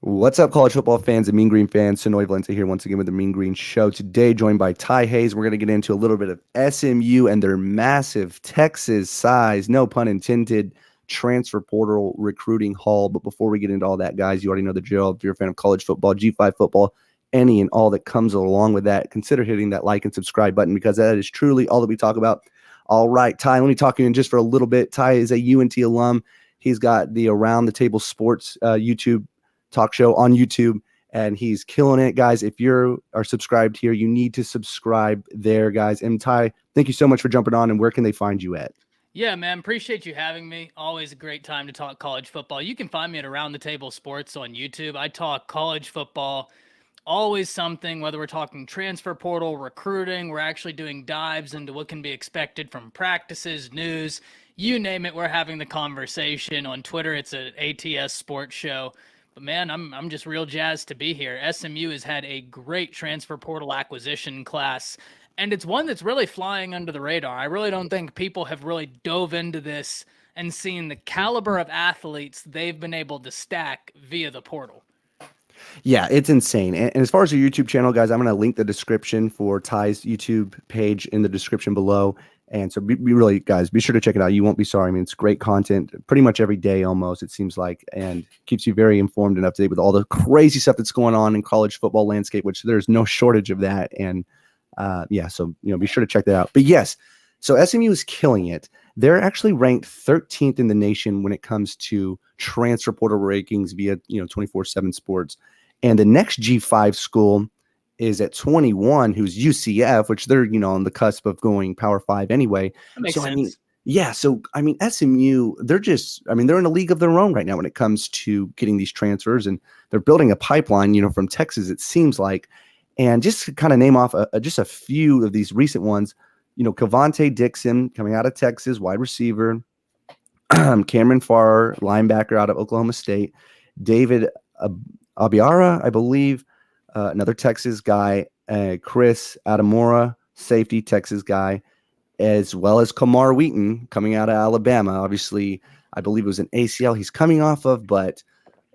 What's up, college football fans and Mean Green fans? Sonoy Valente here once again with the Mean Green Show. Today, joined by Ty Hayes, we're going to get into a little bit of SMU and their massive Texas size, no pun intended, transfer portal recruiting haul. But before we get into all that, guys, you already know the drill. If you're a fan of college football, G5 football, any and all that comes along with that, consider hitting that like and subscribe button because that is truly all that we talk about. All right, Ty, let me talk to you in just for a little bit. Ty is a UNT alum. He's got the Around the Table Sports YouTube talk show on YouTube, and he's killing it, guys. If you are subscribed here, you need to subscribe there, guys. And Ty, thank you so much for jumping on. And where can they find you at? Yeah, man, appreciate you having me. Always a great time to talk college football. You can find me at Around the Table Sports on YouTube. I talk college football, always something, whether we're talking transfer portal, recruiting, we're actually doing dives into what can be expected from practices, news, you name it, we're having the conversation. On Twitter, it's an ATS sports show. But man, I'm just real jazzed to be here. SMU has had a great transfer portal acquisition class, and it's one that's really flying under the radar. I really don't think people have really dove into this and seen the caliber of athletes they've been able to stack via the portal. Yeah, it's insane. And as far as your YouTube channel, guys, I'm going to link the description for Ty's YouTube page in the description below. And so be really, guys, be sure to check it out. You won't be sorry. I mean, it's great content pretty much every day almost, it seems like, and keeps you very informed and up to date with all the crazy stuff that's going on in college football landscape, which there's no shortage of that. And yeah, so, be sure to check that out. But yes, so SMU is killing it. They're actually ranked 13th in the nation when it comes to transfer portal rankings via, 24/7 Sports. And the next G5 school is at 21, who's UCF, which they're, on the cusp of going Power 5 anyway. That makes So, I mean, sense. yeah. So, I mean, SMU, they're in a league of their own right now when it comes to getting these transfers, and they're building a pipeline, from Texas, it seems like. And just to kind of name off just a few of these recent ones, Cavante Dixon coming out of Texas, wide receiver, Cameron Farr, linebacker out of Oklahoma State, David Abiara, I believe, another Texas guy, Chris Adamora, safety, Texas guy, as well as Kamar Wheaton coming out of Alabama. Obviously, I believe it was an ACL he's coming off of, but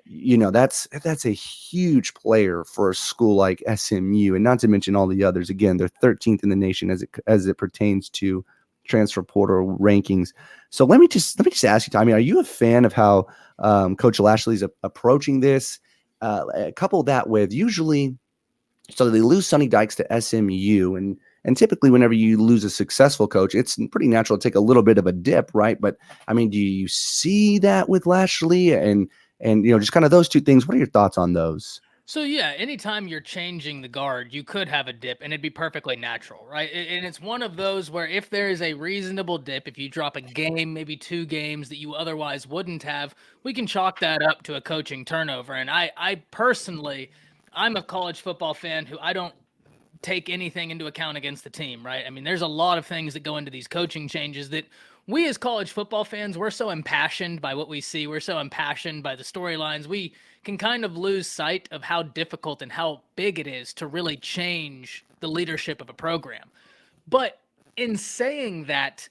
that's a huge player for a school like SMU, and not to mention all the others. Again, they're 13th in the nation as it pertains to transfer portal rankings. So let me just ask you, Tommy, are you a fan of how Coach Lashlee's approaching this? Couple that with usually, so they lose Sonny Dykes to SMU, and typically whenever you lose a successful coach, it's pretty natural to take a little bit of a dip, right? But I mean, do you see that with Lashlee and just kind of those two things? What are your thoughts on those? So yeah, anytime you're changing the guard, you could have a dip and it'd be perfectly natural, right? And it's one of those where if there is a reasonable dip, if you drop a game, maybe two games that you otherwise wouldn't have, we can chalk that up to a coaching turnover. And I personally, I'm a college football fan who I don't take anything into account against the team, right? I mean, there's a lot of things that go into these coaching changes that we as college football fans, we're so impassioned by what we see. We're so impassioned by the storylines. We can kind of lose sight of how difficult and how big it is to really change the leadership of a program. But in saying that,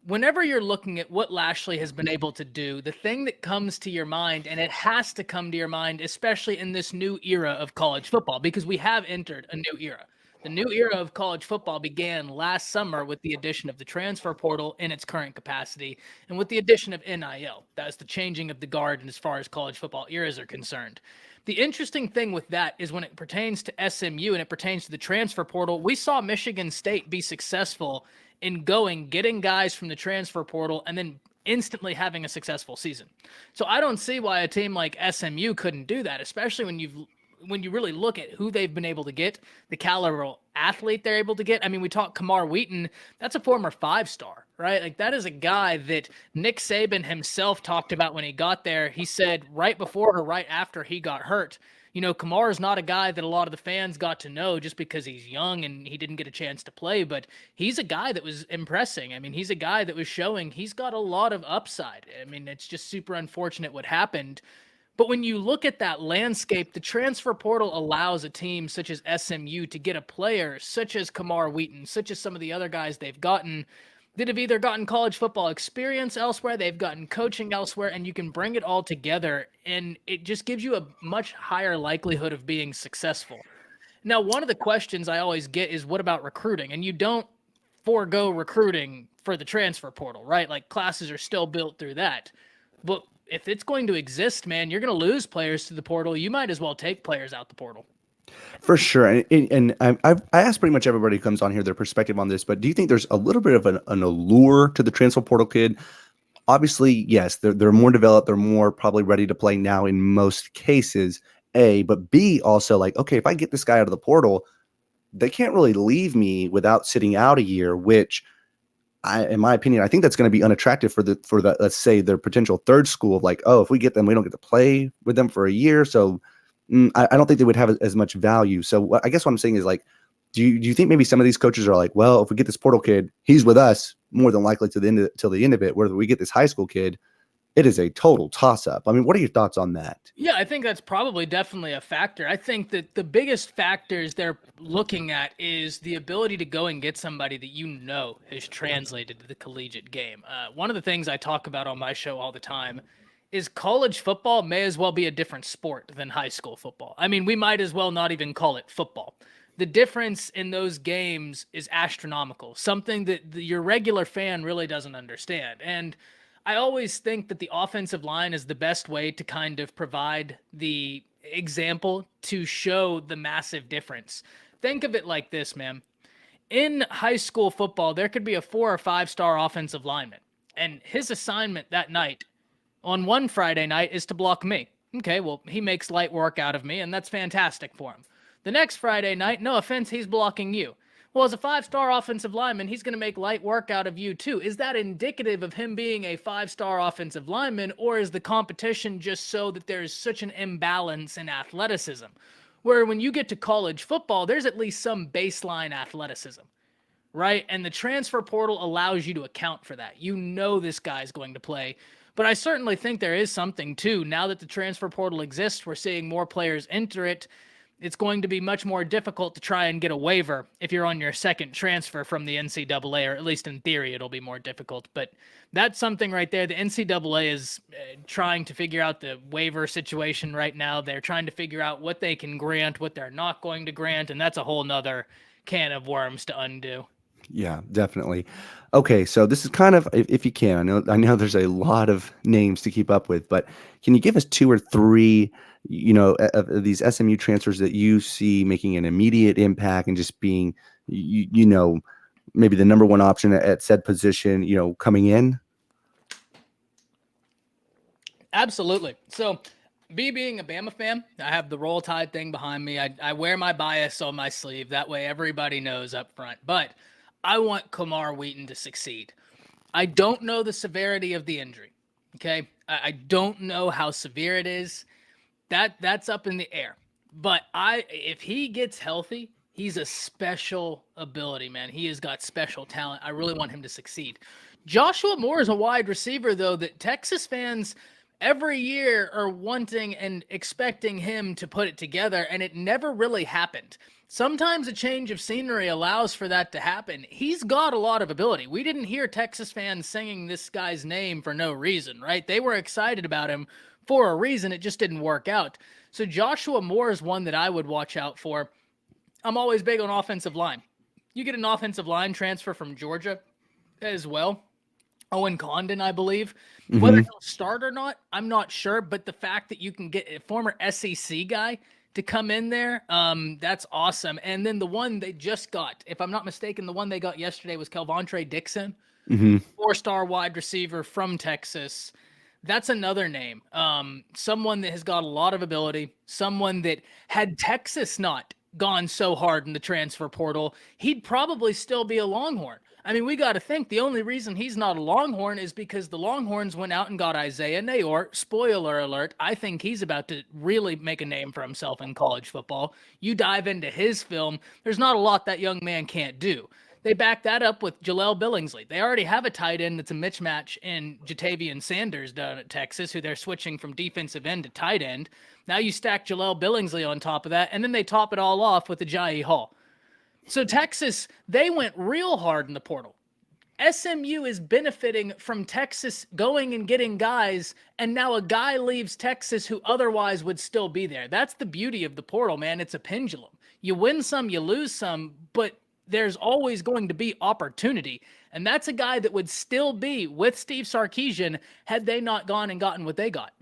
whenever you're looking at what Lashlee has been able to do, the thing that comes to your mind, and it has to come to your mind, especially in this new era of college football, because we have entered a new era. The new era of college football began last summer with the addition of the transfer portal in its current capacity and with the addition of NIL. That's the changing of the guard as far as college football eras are concerned. The interesting thing with that is when it pertains to SMU and it pertains to the transfer portal, we saw Michigan State be successful in getting guys from the transfer portal, and then instantly having a successful season. So I don't see why a team like SMU couldn't do that, especially when you really look at who they've been able to get, the caliber of athlete they're able to get. I mean, we talk Kamar Wheaton, that's a former 5-star, right? Like that is a guy that Nick Saban himself talked about when he got there. He said right before or right after he got hurt, Kamar is not a guy that a lot of the fans got to know just because he's young and he didn't get a chance to play, but he's a guy that was impressing. I mean, he's a guy that was showing he's got a lot of upside. I mean, it's just super unfortunate what happened. But when you look at that landscape, the transfer portal allows a team such as SMU to get a player such as Kamar Wheaton, such as some of the other guys they've gotten, that have either gotten college football experience elsewhere, they've gotten coaching elsewhere, and you can bring it all together, and it just gives you a much higher likelihood of being successful. Now, one of the questions I always get is, what about recruiting? And you don't forego recruiting for the transfer portal, right? Like, classes are still built through that. But if it's going to exist, man, you're going to lose players to the portal. You might as well take players out the portal. For sure. And I asked pretty much everybody who comes on here their perspective on this, but do you think there's a little bit of an allure to the transfer portal kid? Obviously, yes, they're more developed. They're more probably ready to play now in most cases, A. But B, also like, okay, if I get this guy out of the portal, they can't really leave me without sitting out a year, which in my opinion, I think that's going to be unattractive for the let's say their potential third school of like, oh, if we get them, we don't get to play with them for a year. So I don't think they would have as much value. So I guess what I'm saying is like, do you think maybe some of these coaches are like, well, if we get this portal kid, he's with us more than likely to the end till the end of it. Whether we get this high school kid, it is a total toss up. I mean, what are your thoughts on that? Yeah, I think that's probably definitely a factor. I think that the biggest factors they're looking at is the ability to go and get somebody that you know has translated to the collegiate game. One of the things I talk about on my show all the time is college football may as well be a different sport than high school football. I mean, we might as well not even call it football. The difference in those games is astronomical, something that your regular fan really doesn't understand. And I always think that the offensive line is the best way to kind of provide the example to show the massive difference. Think of it like this, man. In high school football, there could be a 4 or 5-star offensive lineman, and his assignment that night on one Friday night is to block me. Okay, well, he makes light work out of me, and that's fantastic for him. The next Friday night, no offense, he's blocking you. Well, as a 5-star offensive lineman, he's going to make light work out of you too. Is that indicative of him being a 5-star offensive lineman, or is the competition just so that there's such an imbalance in athleticism? Where when you get to college football, there's at least some baseline athleticism, right? And the transfer portal allows you to account for that. You know this guy's going to play. But I certainly think there is something too. Now that the transfer portal exists, we're seeing more players enter it. It's going to be much more difficult to try and get a waiver if you're on your second transfer from the NCAA, or at least in theory, it'll be more difficult. But that's something right there. The NCAA is trying to figure out the waiver situation right now. They're trying to figure out what they can grant, what they're not going to grant, and that's a whole nother can of worms to undo. Yeah, definitely. Okay, so this is kind of, if you can, I know there's a lot of names to keep up with, but can you give us 2 or 3, of these SMU transfers that you see making an immediate impact and just being, maybe the number one option at said position, coming in? Absolutely. So, me being a Bama fan, I have the Roll Tide thing behind me. I wear my bias on my sleeve. That way everybody knows up front. But I want Kamar Wheaton to succeed. I don't know the severity of the injury. Okay. I don't know how severe it is. That's up in the air. But if he gets healthy, he's a special ability, man. He has got special talent. I really want him to succeed. Joshua Moore is a wide receiver, though, that Texas fans every year are wanting and expecting him to put it together, and it never really happened. Sometimes a change of scenery allows for that to happen. He's got a lot of ability. We didn't hear Texas fans singing this guy's name for no reason, right? They were excited about him for a reason. It just didn't work out. So Joshua Moore is one that I would watch out for. I'm always big on offensive line. You get an offensive line transfer from Georgia as well. Owen Condon, I believe. Mm-hmm. Whether he'll start or not, I'm not sure. But the fact that you can get a former SEC guy to come in there, that's awesome. And then the one they just got, if I'm not mistaken, the one they got yesterday was Kelvontre Dixon, 4-star wide receiver from Texas. That's another name. Someone that has got a lot of ability, someone that had Texas not gone so hard in the transfer portal, he'd probably still be a Longhorn. I mean, we got to think the only reason he's not a Longhorn is because the Longhorns went out and got Isaiah Nayor. Spoiler alert, I think he's about to really make a name for himself in college football. You dive into his film, there's not a lot that young man can't do. They back that up with Jaleel Billingsley. They already have a tight end that's a mismatch in Jatavian Sanders down at Texas, who they're switching from defensive end to tight end. Now you stack Jaleel Billingsley on top of that, and then they top it all off with Agiye Hall. So Texas, they went real hard in the portal. SMU is benefiting from Texas going and getting guys, and now a guy leaves Texas who otherwise would still be there. That's the beauty of the portal, man. It's a pendulum. You win some, you lose some, but there's always going to be opportunity. And that's a guy that would still be with Steve Sarkisian had they not gone and gotten what they got.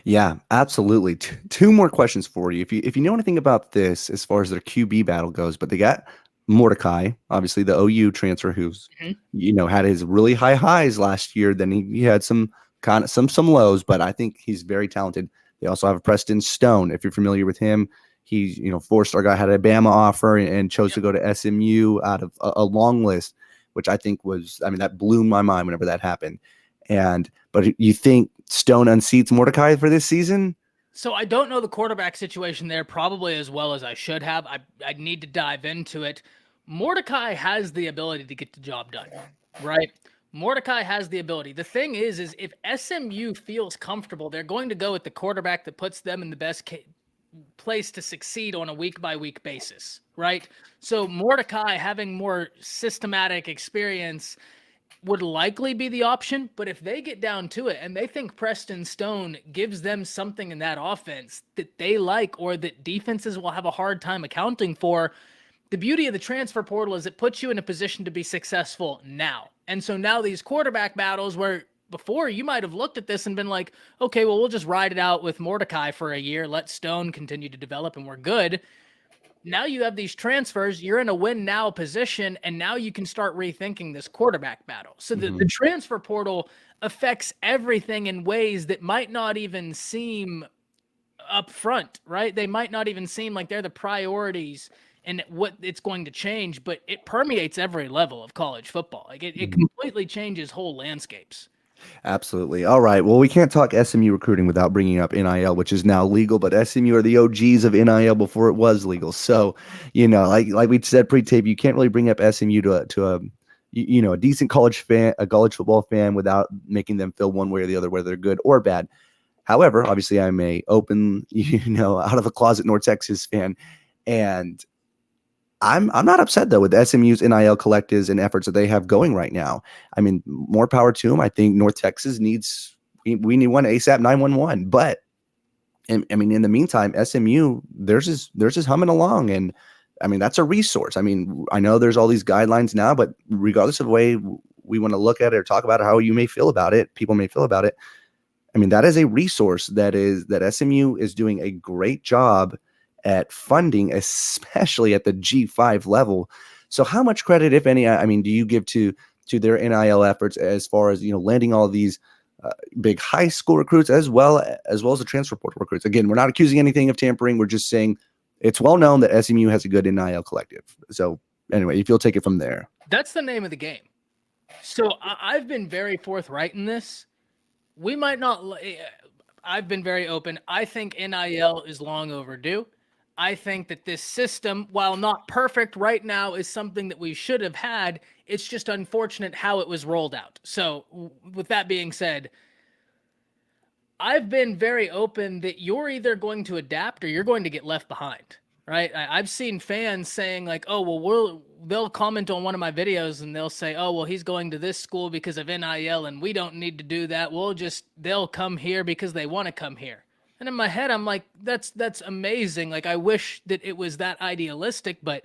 Yeah, absolutely. Two more questions for you. If you know anything about this as far as their QB battle goes, but they got Mordecai, obviously the OU transfer, who's had his really high highs last year. Then he had some kind of some lows, but I think he's very talented. They also have Preston Stone. If you're familiar with him, he's 4-star guy, had a Bama offer and chose to go to SMU out of a long list, which I think that blew my mind whenever that happened. But you think Stone unseats Mordecai for this season? So I don't know the quarterback situation there probably as well as I should have. I need to dive into it. Mordecai has the ability to get the job done, right? Mordecai has the ability. The thing is if SMU feels comfortable, they're going to go with the quarterback that puts them in the best place to succeed on a week-by-week basis, right? So Mordecai having more systematic experience would likely be the option, but if they get down to it and they think Preston Stone gives them something in that offense that they like or that defenses will have a hard time accounting for, the beauty of the transfer portal is it puts you in a position to be successful now. And so now these quarterback battles where before you might have looked at this and been like, okay, well, we'll just ride it out with Mordecai for a year, let Stone continue to develop and we're good. Now you have these transfers, you're in a win now position, and now you can start rethinking this quarterback battle. So the transfer portal affects everything in ways that might not even seem up front, right? They might not even seem like they're the priorities and what it's going to change, but it permeates every level of college football. Like it completely changes whole landscapes. Absolutely. All right. Well, we can't talk SMU recruiting without bringing up NIL, which is now legal, but SMU are the OGs of NIL before it was legal. So, like we said pre-tape, you can't really bring up SMU to a decent college football fan without making them feel one way or the other, whether they're good or bad. However, obviously I'm a open, out of the closet North Texas fan, and I'm not upset though with SMU's NIL collectives and efforts that they have going right now. I mean, more power to them. I think North Texas we need one ASAP 911. But in the meantime, SMU theirs is humming along, and I mean that's a resource. I mean, I know there's all these guidelines now, but regardless of the way we want to look at it or talk about it, how you may feel about it, people may feel about it. I mean, that is a resource that SMU is doing a great job at funding, especially at the G5 level. So how much credit, if any, do you give to their NIL efforts as far as, landing all these big high school recruits as well as the transfer portal recruits? Again, we're not accusing anything of tampering. We're just saying it's well known that SMU has a good NIL collective. So anyway, if you'll take it from there. That's the name of the game. So I've been very forthright in this. We might not, I've been very open. I think NIL is long overdue. I think that this system, while not perfect right now, is something that we should have had. It's just unfortunate how it was rolled out. So with that being said, I've been very open that you're either going to adapt or you're going to get left behind, right? I've seen fans saying like, oh, well, they'll comment on one of my videos and they'll say, oh, well, he's going to this school because of NIL and we don't need to do that. They'll come here because they want to come here. And in my head, I'm like, that's amazing. Like, I wish that it was that idealistic, but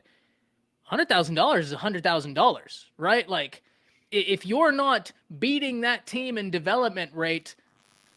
$100,000 is $100,000, right? Like, if you're not beating that team in development rate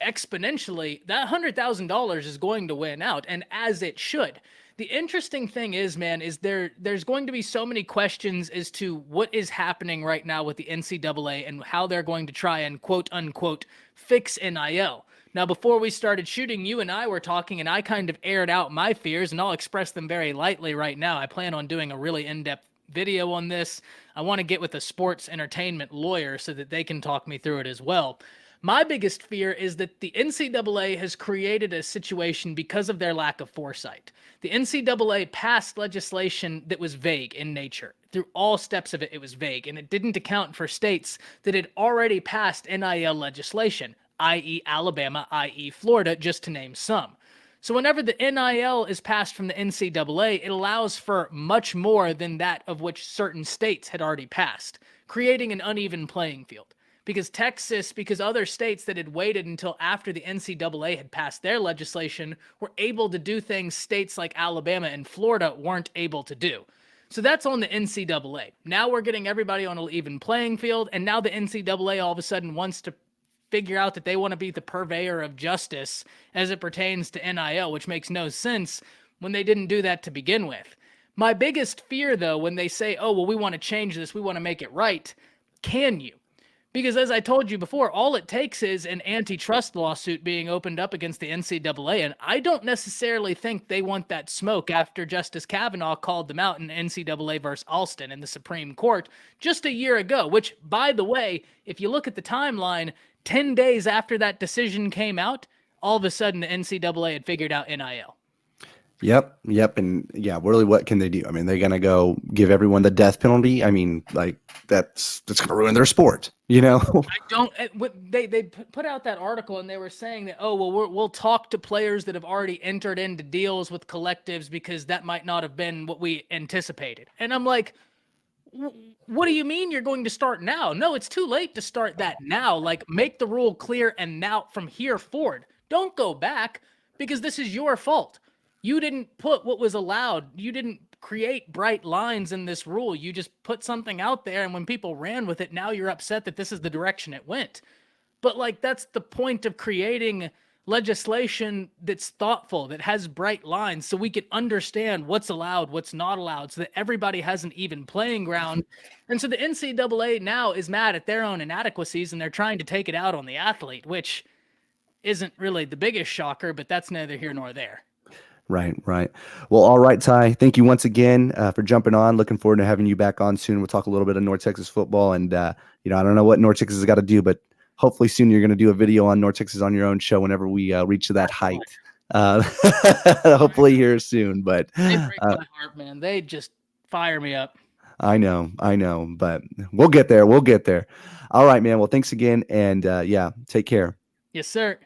exponentially, that $100,000 is going to win out, and as it should. The interesting thing is, man, is there's going to be so many questions as to what is happening right now with the NCAA and how they're going to try and quote unquote fix NIL. Now, before we started shooting, you and I were talking, and I kind of aired out my fears, and I'll express them very lightly right now. I plan on doing a really in-depth video on this. I want to get with a sports entertainment lawyer so that they can talk me through it as well. My biggest fear is that the NCAA has created a situation because of their lack of foresight. The NCAA passed legislation that was vague in nature. Through all steps of it, it was vague, and it didn't account for states that had already passed NIL legislation, i.e. Alabama, i.e. Florida, just to name some. So whenever the NIL is passed from the NCAA, it allows for much more than that of which certain states had already passed, creating an uneven playing field. Because other states that had waited until after the NCAA had passed their legislation were able to do things states like Alabama and Florida weren't able to do. So that's on the NCAA. Now we're getting everybody on an even playing field, and now the NCAA all of a sudden wants to figure out that they want to be the purveyor of justice as it pertains to NIL, which makes no sense when they didn't do that to begin with. My biggest fear, though, when they say, oh, well, we want to change this, we want to make it right, can you? Because as I told you before, all it takes is an antitrust lawsuit being opened up against the NCAA, and I don't necessarily think they want that smoke after Justice Kavanaugh called them out in NCAA versus Alston in the Supreme Court just a year ago, which, by the way, if you look at the timeline, 10 days after that decision came out, all of a sudden the NCAA had figured out NIL. Yep. And yeah, really, what can they do? I mean, they're going to go give everyone the death penalty. I mean, like that's going to ruin their sport, you know? I don't, they put out that article and they were saying that, oh, well, we'll talk to players that have already entered into deals with collectives because that might not have been what we anticipated. And I'm like, what do you mean you're going to start now? No, it's too late to start that now. Like, make the rule clear and now from here forward. Don't go back because this is your fault. You didn't put what was allowed. You didn't create bright lines in this rule. You just put something out there, and when people ran with it, now you're upset that this is the direction it went. But, like, that's the point of creating legislation that's thoughtful, that has bright lines, so we can understand what's allowed, what's not allowed, so that everybody has an even playing ground. And so the NCAA now is mad at their own inadequacies, and they're trying to take it out on the athlete, which isn't really the biggest shocker, but that's neither here nor there. Right. Well, all right, Ty. Thank you once again for jumping on. Looking forward to having you back on soon. We'll talk a little bit of North Texas football, and I don't know what North Texas has got to do, but hopefully soon you're going to do a video on North Texas on your own show whenever we reach that height. Hopefully here soon. But they break my heart, man. They just fire me up. I know, but we'll get there. All right, man. Well, thanks again, and take care. Yes, sir.